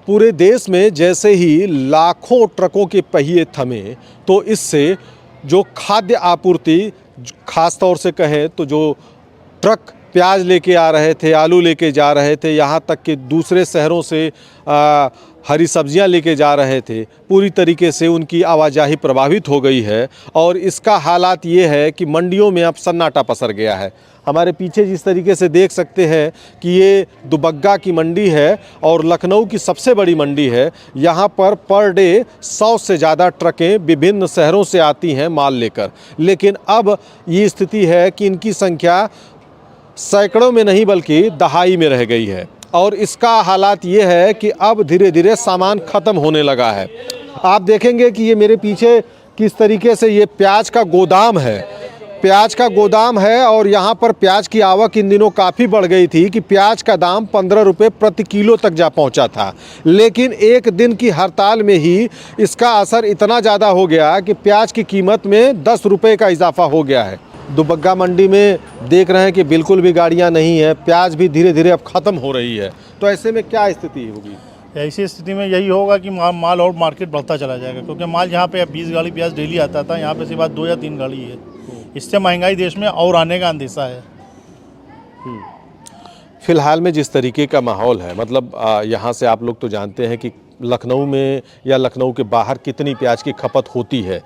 पूरे देश में जैसे ही लाखों ट्रकों के पहिए थमे तो इससे जो खाद्य आपूर्ति, खास तौर से कहें तो जो ट्रक प्याज लेके आ रहे थे, आलू लेके जा रहे थे, यहाँ तक कि दूसरे शहरों से हरी सब्जियां लेके जा रहे थे, पूरी तरीके से उनकी आवाजाही प्रभावित हो गई है। और इसका हालात ये है कि मंडियों में अब सन्नाटा पसर गया है। हमारे पीछे जिस तरीके से देख सकते हैं कि ये दुबग्गा की मंडी है और लखनऊ की सबसे बड़ी मंडी है। यहाँ पर डे 100 से ज़्यादा ट्रकें विभिन्न शहरों से आती हैं माल लेकर, लेकिन अब ये स्थिति है कि इनकी संख्या सैकड़ों में नहीं बल्कि दहाई में रह गई है। और इसका हालात ये है कि अब धीरे धीरे सामान ख़त्म होने लगा है। आप देखेंगे कि ये मेरे पीछे किस तरीके से ये प्याज का गोदाम है, प्याज का गोदाम है। और यहाँ पर प्याज की आवक इन दिनों काफ़ी बढ़ गई थी कि प्याज का दाम 15 रुपये प्रति किलो तक जा पहुँचा था। लेकिन एक दिन की हड़ताल में ही इसका असर इतना ज़्यादा हो गया कि प्याज की कीमत में 10 रुपये का इजाफा हो गया है। दुबग्गा मंडी में देख रहे हैं कि बिल्कुल भी गाड़ियां नहीं है, प्याज भी धीरे धीरे अब ख़त्म हो रही है। तो ऐसे में क्या स्थिति होगी? ऐसी स्थिति में यही होगा कि माल और मार्केट बढ़ता चला जाएगा, क्योंकि माल जहाँ पे 20 गाड़ी प्याज डेली आता था, यहाँ पे सिर्फ 2 या 3 गाड़ी है। इससे महंगाई देश में और आने का अंदेशा है। फिलहाल में जिस तरीके का माहौल है, मतलब यहाँ से आप लोग तो जानते हैं कि लखनऊ में या लखनऊ के बाहर कितनी प्याज की खपत होती है,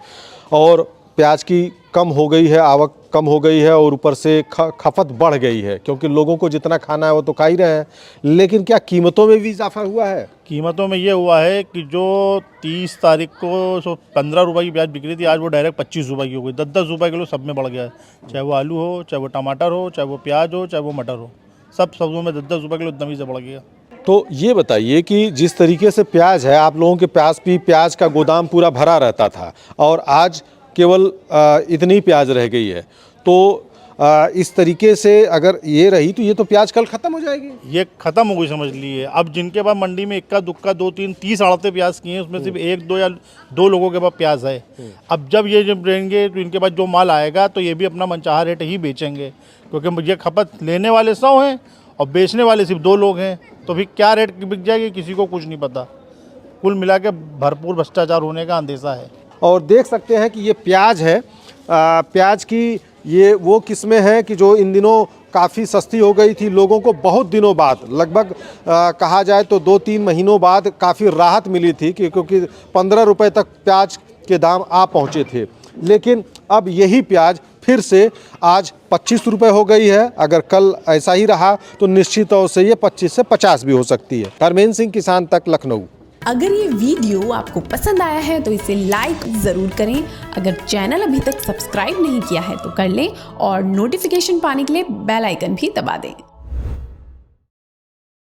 और प्याज की कम हो गई है, आवक कम हो गई है और ऊपर से खपत बढ़ गई है, क्योंकि लोगों को जितना खाना है वो तो खा ही रहे हैं। लेकिन क्या कीमतों में भी इजाफा हुआ है? कीमतों में ये हुआ है कि जो 30 तारीख को 15 रुपये की प्याज बिक रही थी, आज वो डायरेक्ट 25 रुपये की हो गई। 10-10 रुपये किलो सब में बढ़ गया है। चाहे वो आलू हो, चाहे वो टमाटर हो, चाहे वो प्याज हो, चाहे वो मटर हो, सब सब्जियों में 10-10 रुपये किलो एकदम ही से बढ़ गया। तो ये बताइए कि जिस तरीके से प्याज है, आप लोगों के पास भी प्याज का गोदाम पूरा भरा रहता था और आज केवल इतनी प्याज रह गई है, तो इस तरीके से अगर ये रही तो ये तो प्याज कल ख़त्म हो जाएगी। ये ख़त्म हो गई, समझ लिए। अब जिनके पास मंडी में इक्का दुक्का 2-3 30 आड़तें प्याज की हैं, उसमें सिर्फ 1-2 या 2 लोगों के पास प्याज है। अब जब ये जब रहेंगे तो इनके पास जो माल आएगा तो ये भी अपना मनचाहा रेट ही बेचेंगे, क्योंकि ये खपत लेने वाले 100 हैं और बेचने वाले सिर्फ 2 लोग हैं। तो फिर क्या रेट बिक जाएगी किसी को कुछ नहीं पता। कुल मिला के भरपूर भ्रष्टाचार होने का अंदेशा है। और देख सकते हैं कि ये प्याज है, प्याज की ये वो किस्में हैं कि जो इन दिनों काफ़ी सस्ती हो गई थी। लोगों को बहुत दिनों बाद, लगभग कहा जाए तो 2-3 महीनों बाद काफ़ी राहत मिली थी, क्योंकि 15 रुपये तक प्याज के दाम आ पहुँचे थे। लेकिन अब यही प्याज फिर से आज 25 रुपये हो गई है। अगर कल ऐसा ही रहा तो निश्चित तौर से ये 25 से 50 भी हो सकती है। धर्मेंद्र सिंह, किसान तक, लखनऊ। अगर ये वीडियो आपको पसंद आया है तो इसे लाइक ज़रूर करें। अगर चैनल अभी तक सब्सक्राइब नहीं किया है तो कर लें और नोटिफिकेशन पाने के लिए बेल आइकन भी दबा दें।